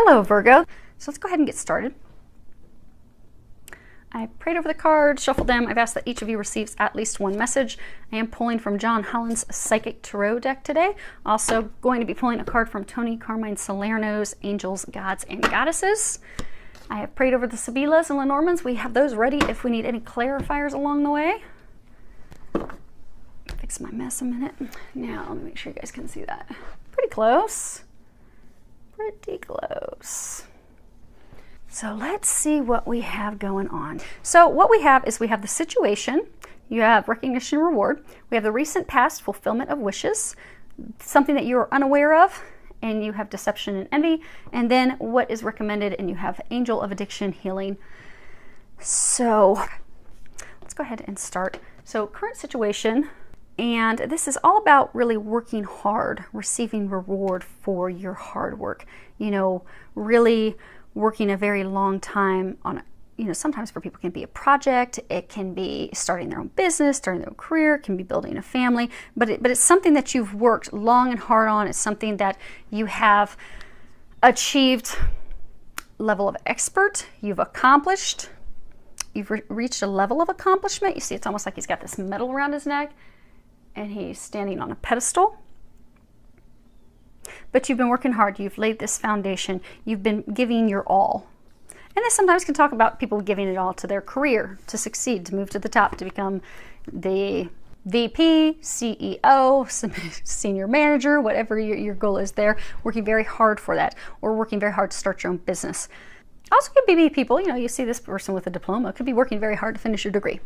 Hello, Virgo. So let's go ahead and get started. I prayed over the cards, shuffled them. I've asked that each of you receives at least one message. I am pulling from John Holland's Psychic Tarot deck today. Also going to be pulling a card from Tony Carmine Salerno's Angels, Gods, and Goddesses. I have prayed over the Sibylas and Lenormands. We have those ready if we need any clarifiers along the way. Fix my mess a minute. Now, let me make sure you guys can see that. Pretty close. Pretty close. So let's see what we have going on. So what we have is we have the situation, you have recognition and reward, we have the recent past fulfillment of wishes, something that you are unaware of, and you have deception and envy, and then what is recommended, and you have angel of addiction, healing. So let's go ahead and start. So current situation, and this is all about really working hard, receiving reward for your hard work, you know, really working a very long time on, you know, sometimes for people it can be a project, it can be starting their own business, starting their own career, it can be building a family, but it's something that you've worked long and hard on. It's something that you have achieved level of expert, you've accomplished, you've reached a level of accomplishment. You see, it's almost like he's got this medal around his neck and he's standing on a pedestal. But you've been working hard, you've laid this foundation, you've been giving your all. And this sometimes can talk about people giving it all to their career, to succeed, to move to the top, to become the VP, CEO, senior manager, whatever your goal is there, working very hard for that, or working very hard to start your own business. Also could be people, you know, you see this person with a diploma, could be working very hard to finish your degree.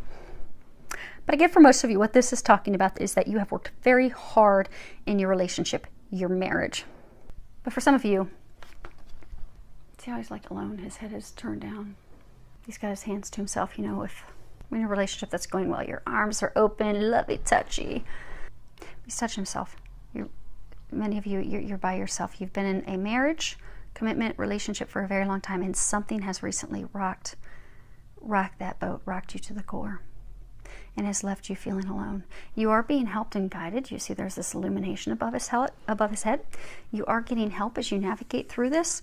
But again, for most of you, what this is talking about is that you have worked very hard in your relationship, your marriage. But for some of you, see how he's like alone, his head is turned down. He's got his hands to himself, you know, if we're in a relationship that's going well, your arms are open, lovey touchy. He's touching himself. Many of you, you're by yourself. You've been in a marriage, commitment, relationship for a very long time, and something has recently rocked that boat, rocked you to the core, and has left you feeling alone. You are being helped and guided. You see there's this illumination above his head. You are getting help as you navigate through this.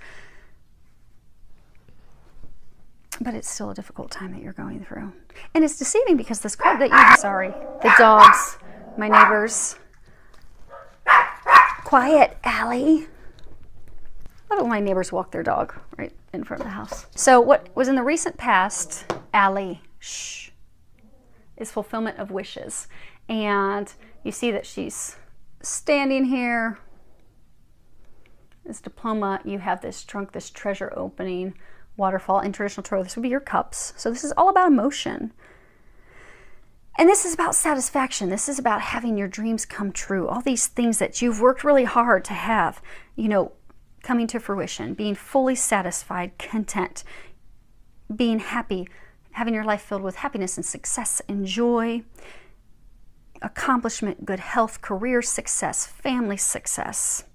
But it's still a difficult time that you're going through. And it's deceiving because this card that you... Sorry, the dogs, my neighbors. Quiet, Allie. I love it when my neighbors walk their dog right in front of the house. So what was in the recent past, Allie, shh, is fulfillment of wishes. And you see that she's standing here. This diploma, you have this trunk, this treasure opening, waterfall. In traditional tarot, this would be your cups. So this is all about emotion. And this is about satisfaction. This is about having your dreams come true. All these things that you've worked really hard to have, you know, coming to fruition, being fully satisfied, content, being happy, having your life filled with happiness and success and joy, accomplishment, good health, career success, family success.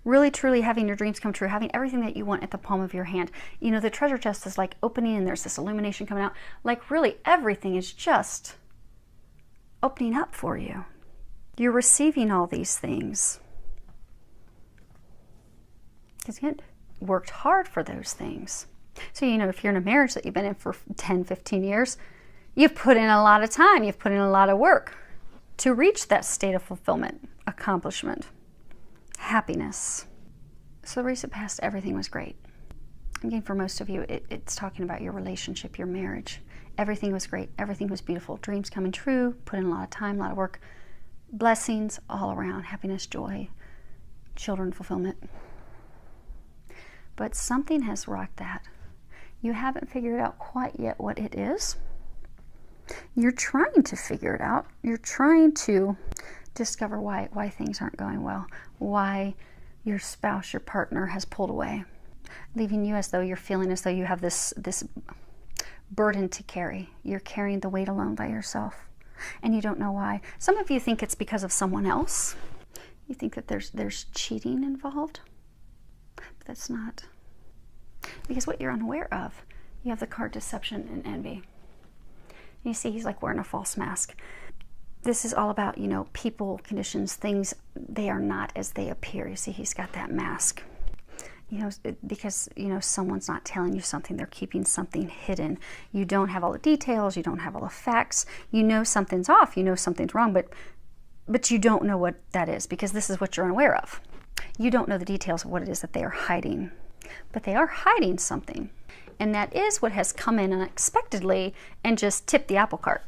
Really, truly having your dreams come true, having everything that you want at the palm of your hand. You know, the treasure chest is like opening and there's this illumination coming out. Like really everything is just opening up for you. You're receiving all these things. Because you worked hard for those things. So, you know, if you're in a marriage that you've been in for 10, 15 years, you've put in a lot of time, you've put in a lot of work to reach that state of fulfillment, accomplishment, happiness. So the recent past, everything was great. Again, for most of you, it's talking about your relationship, your marriage. Everything was great. Everything was beautiful. Dreams coming true, put in a lot of time, a lot of work, blessings all around, happiness, joy, children, fulfillment. But something has rocked that. You haven't figured out quite yet what it is. You're trying to figure it out. You're trying to discover why things aren't going well, why your spouse, your partner has pulled away, leaving you as though you're feeling as though you have this burden to carry. You're carrying the weight alone by yourself, and you don't know why. Some of you think it's because of someone else. You think that there's cheating involved, but that's not. Because what you're unaware of, you have the card deception and envy. You see he's like wearing a false mask. This is all about, you know, people, conditions, things, they are not as they appear. You see he's got that mask. because, someone's not telling you something, they're keeping something hidden. You don't have all the details, you don't have all the facts, something's off, something's wrong, but you don't know what that is because this is what you're unaware of. You don't know the details of what it is that they are hiding, but they are hiding something. And that is what has come in unexpectedly and just tipped the apple cart.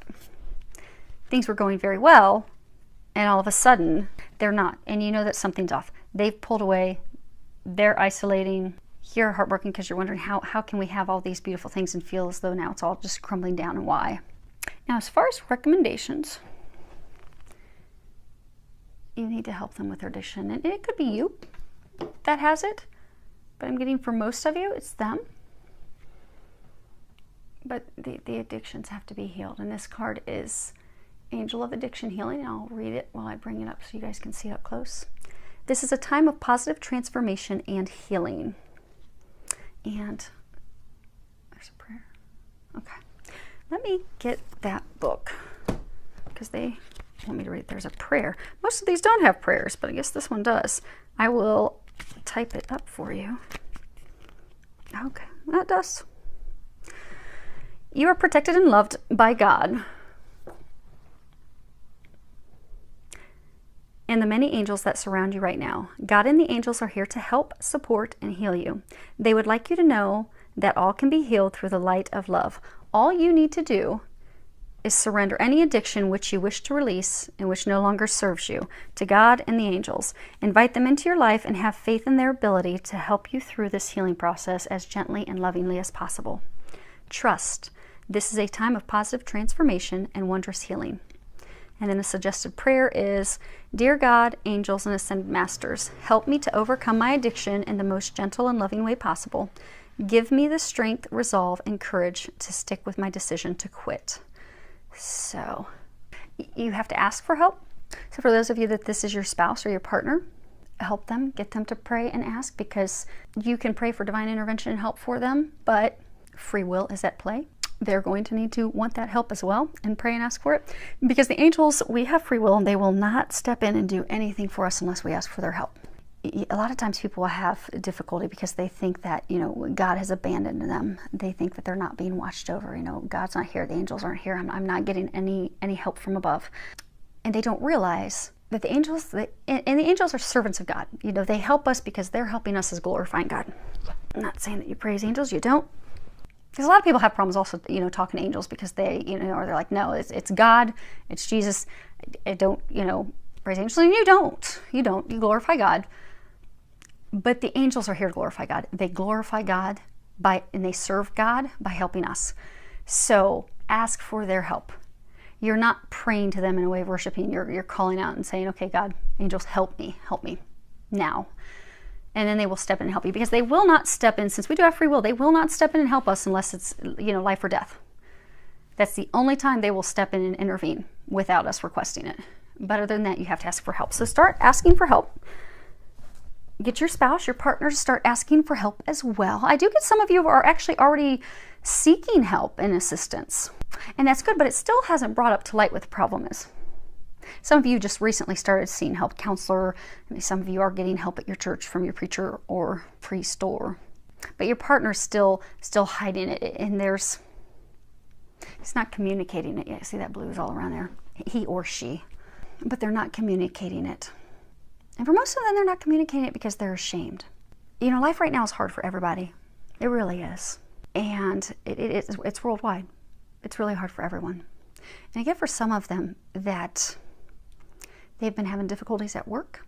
Things were going very well, and all of a sudden, they're not. And you know that something's off. They've pulled away. They're isolating. You're heartbroken because you're wondering how can we have all these beautiful things and feel as though now it's all just crumbling down, and why? Now, as far as recommendations, you need to help them with their addiction. And it could be you that has it, but I'm getting for most of you, it's them. But the addictions have to be healed. And this card is Angel of Addiction Healing. I'll read it while I bring it up so you guys can see it up close. This is a time of positive transformation and healing. And there's a prayer. Okay. Let me get that book because they want me to read. There's a prayer. Most of these don't have prayers, but I guess this one does. I will type it up for you. Okay, that does. You are protected and loved by God and the many angels that surround you right now. God and the angels are here to help, support, and heal you. They would like you to know that all can be healed through the light of love. All you need to do is surrender any addiction which you wish to release and which no longer serves you to God and the angels. Invite them into your life and have faith in their ability to help you through this healing process as gently and lovingly as possible. Trust. This is a time of positive transformation and wondrous healing. And then the suggested prayer is, Dear God, angels, and ascended masters, help me to overcome my addiction in the most gentle and loving way possible. Give me the strength, resolve, and courage to stick with my decision to quit. So you have to ask for help. So for those of you that this is your spouse or your partner, help them, get them to pray and ask, because you can pray for divine intervention and help for them, but free will is at play. They're going to need to want that help as well and pray and ask for it, because the angels, we have free will and they will not step in and do anything for us unless we ask for their help. A lot of times people have difficulty because they think that, God has abandoned them. They think that they're not being watched over. God's not here. The angels aren't here. I'm not getting any help from above. And they don't realize that the angels, and the angels are servants of God. They help us because they're helping us as glorifying God. I'm not saying that you praise angels. You don't. Because a lot of people have problems also, talking to angels because they, or they're like, no, it's God, it's Jesus. I don't, praise angels. And you don't. You glorify God. But the angels are here to glorify God. They glorify God and they serve God by helping us. So ask for their help. You're not praying to them in a way of worshiping. You're calling out and saying, okay, God, angels, help me now. And then they will step in and help you, because they will not step in, since we do have free will, they will not step in and help us unless it's, life or death. That's the only time they will step in and intervene without us requesting it. But other than that, you have to ask for help. So start asking for help. Get your spouse, your partner to start asking for help as well. I do get some of you who are actually already seeking help and assistance. And that's good, but it still hasn't brought up to light what the problem is. Some of you just recently started seeing help, counselor. Some of you are getting help at your church from your preacher or priest, but your partner's still hiding it, and he's not communicating it yet. See, that blue is all around there. He or she, but they're not communicating it. And for most of them, they're not communicating it because they're ashamed. Life right now is hard for everybody. It really is. And it's worldwide. It's really hard for everyone. And I get for some of them that they've been having difficulties at work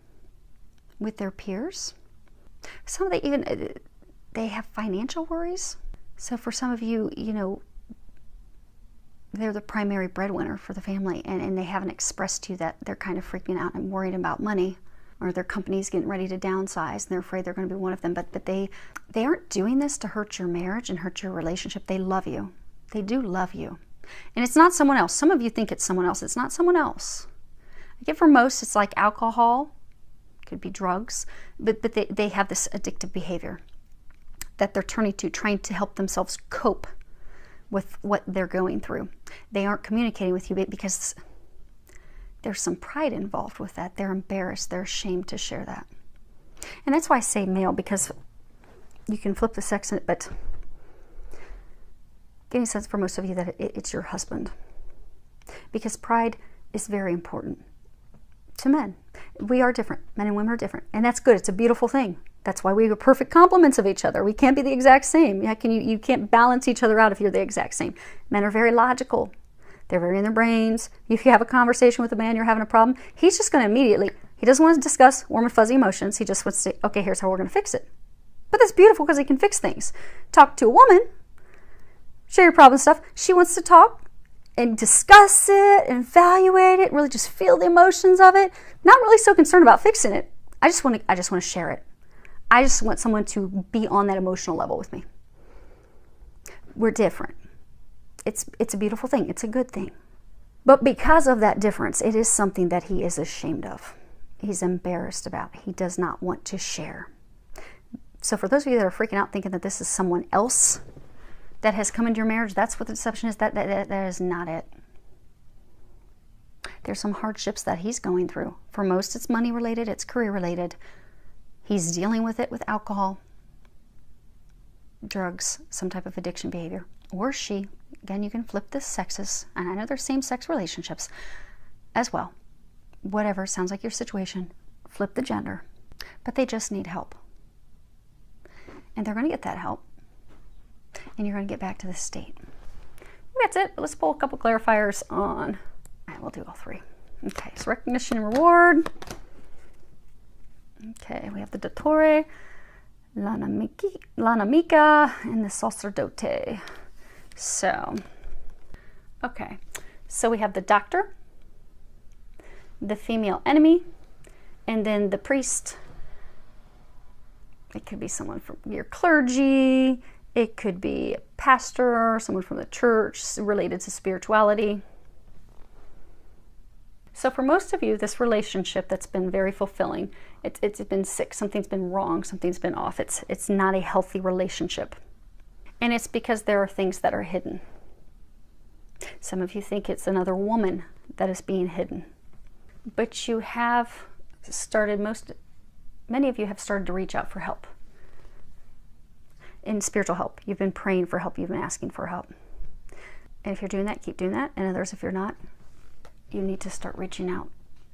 with their peers. Some of them they have financial worries. So for some of you, they're the primary breadwinner for the family, and they haven't expressed to you that they're kind of freaking out and worried about money, or their company's getting ready to downsize and they're afraid they're going to be one of them. But they aren't doing this to hurt your marriage and hurt your relationship. They love you. They do love you. And it's not someone else. Some of you think it's someone else. It's not someone else. I get for most, it's like alcohol, could be drugs, but they have this addictive behavior that they're turning to, trying to help themselves cope with what they're going through. They aren't communicating with you because there's some pride involved with that. They're embarrassed. They're ashamed to share that. And that's why I say male, because You can flip the sex in it, but getting a sense for most of you that it's your husband. Because pride is very important to men. We are different. Men and women are different. And that's good. It's a beautiful thing. That's why we are perfect complements of each other. We can't be the exact same. You can't balance each other out if you're the exact same. Men are very logical. They're very in their brains. If you have a conversation with a man, you're having a problem, he's just going to immediately, he doesn't want to discuss warm and fuzzy emotions. He just wants to say, okay, here's how we're going to fix it. But that's beautiful because he can fix things. Talk to a woman, share your problem stuff. She wants to talk and discuss it and evaluate it, really just feel the emotions of it. Not really so concerned about fixing it. I just want to share it. I just want someone to be on that emotional level with me. We're different. It's a beautiful thing. It's a good thing. But because of that difference, it is something that he is ashamed of. He's embarrassed about. He does not want to share. So for those of you that are freaking out thinking that this is someone else that has come into your marriage, that's what the deception is. That is not it. There's some hardships that he's going through. For most, it's money related. It's career related. He's dealing with it with alcohol, drugs, some type of addiction behavior. Or she. Again, you can flip the sexes. And I know there's same-sex relationships as well. Whatever sounds like your situation, flip the gender. But they just need help. And they're going to get that help. And you're going to get back to this state. That's it. Let's pull a couple clarifiers on. All right, we'll do all three. Okay, so recognition and reward. Okay, we have the Dottore, l'Anamica, and the Sacerdote. So, okay. So we have the doctor, the female enemy, and then the priest. It could be someone from your clergy. It could be a pastor, someone from the church related to spirituality. So for most of you, this relationship that's been very fulfilling, it's been sick, something's been wrong, something's been off. It's not a healthy relationship. And it's because there are things that are hidden. Some of you think it's another woman that is being hidden. But you have started, many of you have started to reach out for help. In spiritual help. You've been praying for help. You've been asking for help. And if you're doing that, keep doing that. And others, if you're not, you need to start reaching out,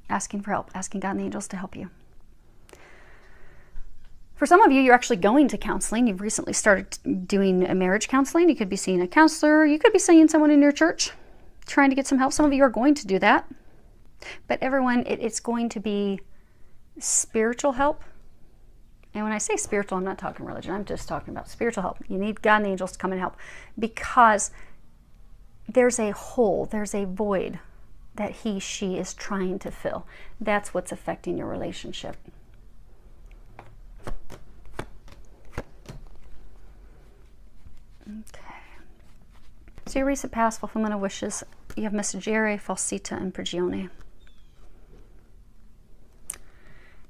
asking for help, asking God and the angels to help you. For some of you, you're actually going to counseling. You've recently started doing a marriage counseling. You could be seeing a counselor. You could be seeing someone in your church trying to get some help. Some of you are going to do that. But everyone, it's going to be spiritual help. And when I say spiritual, I'm not talking religion. I'm just talking about spiritual help. You need God and the angels to come and help because there's a hole, there's a void that he, she is trying to fill. That's what's affecting your relationship. Okay. So your recent past, fulfillment of wishes, you have Messaggere, Falsita, and Prigione.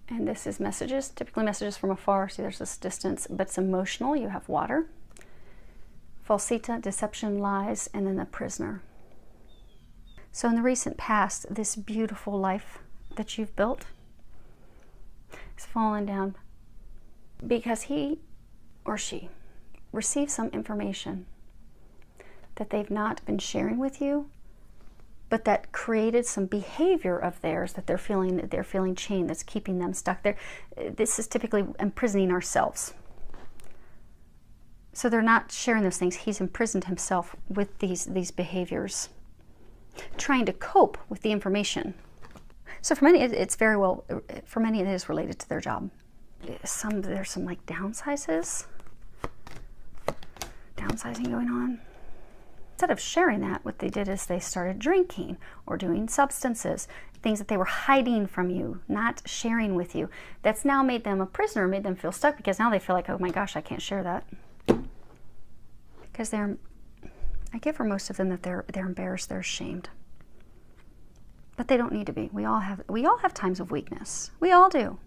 And this is messages, typically messages from afar. See, there's this distance, but it's emotional. You have water. Falsita, deception, lies, and then the prisoner. So in the recent past, this beautiful life that you've built is falling down because he or she received some information that they've not been sharing with you, but that created some behavior of theirs that they're feeling chained, that's keeping them stuck there. This is typically imprisoning ourselves. So they're not sharing those things. He's imprisoned himself with these behaviors, trying to cope with the information. So for many, it's very well, for many it is related to their job. There's some like downsizing going on. Instead of sharing that, what they did is they started drinking or doing substances, things that they were hiding from you, not sharing with you. That's now made them a prisoner, made them feel stuck because now they feel like, oh my gosh, I can't share that. Because I get for most of them that they're embarrassed, they're ashamed. But they don't need to be. We all have times of weakness. We all do.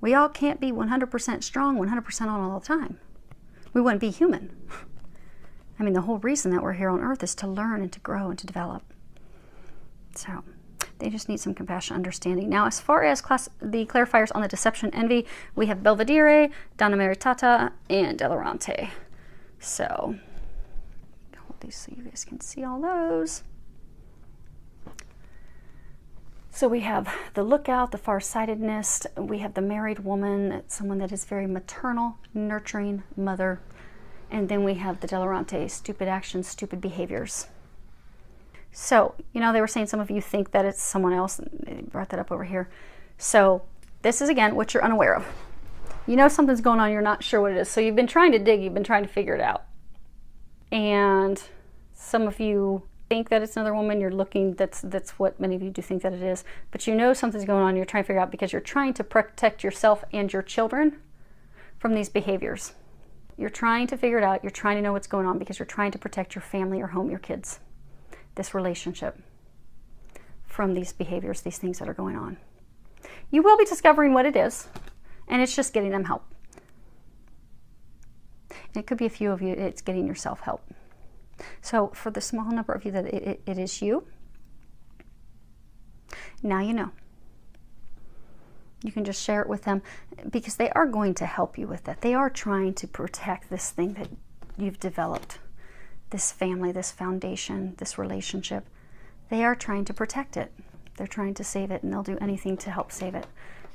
We all can't be 100% strong, 100% on all the time. We wouldn't be human. The whole reason that we're here on earth is to learn and to grow and to develop. So, They just need some compassion, understanding. Now, as far as the clarifiers on the deception, envy, we have Belvedere, Donna Maritata, and Delarante. So, hold these so you guys can see all those. So we have the lookout, the farsightedness. We have the married woman, someone that is very maternal, nurturing mother. And then we have the Delarante, stupid actions, stupid behaviors. So, you know, they were saying some of you think that it's someone else. They brought that up over here. So this is, again, what you're unaware of. You know something's going on, you're not sure what it is. So you've been trying to dig, you've been trying to figure it out. And some of you think that it's another woman, you're looking, that's what many of you do think that it is. But you know something's going on, you're trying to figure out because you're trying to protect yourself and your children from these behaviors. You're trying to figure it out, you're trying to know what's going on because you're trying to protect your family, your home, your kids. This relationship from these behaviors, these things that are going on. You will be discovering what it is, and it's just getting them help. And it could be a few of you, it's getting yourself help. So for the small number of you that it is you, now you know. You can just share it with them because they are going to help you with that. They are trying to protect this thing that you've developed. This family, this foundation, this relationship, they are trying to protect it. They're trying to save it, and they'll do anything to help save it.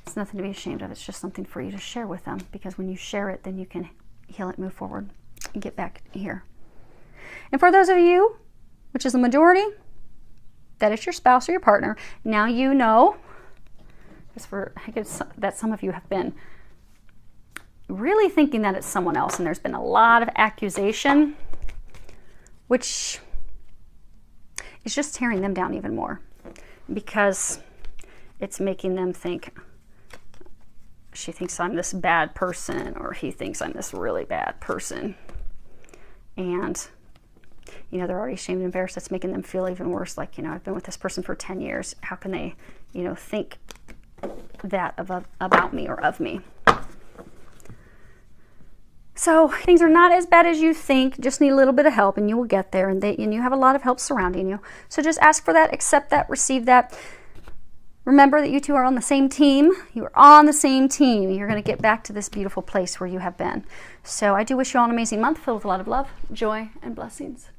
It's nothing to be ashamed of. It's just something for you to share with them, because when you share it, then you can heal it, move forward, and get back here. And for those of you, which is the majority, that is your spouse or your partner, now you know, I guess that some of you have been really thinking that it's someone else, and there's been a lot of accusation, which is just tearing them down even more because it's making them think, she thinks I'm this bad person, or he thinks I'm this really bad person. And, you know, they're already ashamed and embarrassed. That's making them feel even worse. Like, you know, I've been with this person for 10 years. How can they, you know, think that about me or of me? So things are not as bad as you think. Just need a little bit of help, and you will get there. And you have a lot of help surrounding you. So just ask for that, accept that, receive that. Remember that you two are on the same team. You are on the same team. You're going to get back to this beautiful place where you have been. So I do wish you all an amazing month filled with a lot of love, joy, and blessings.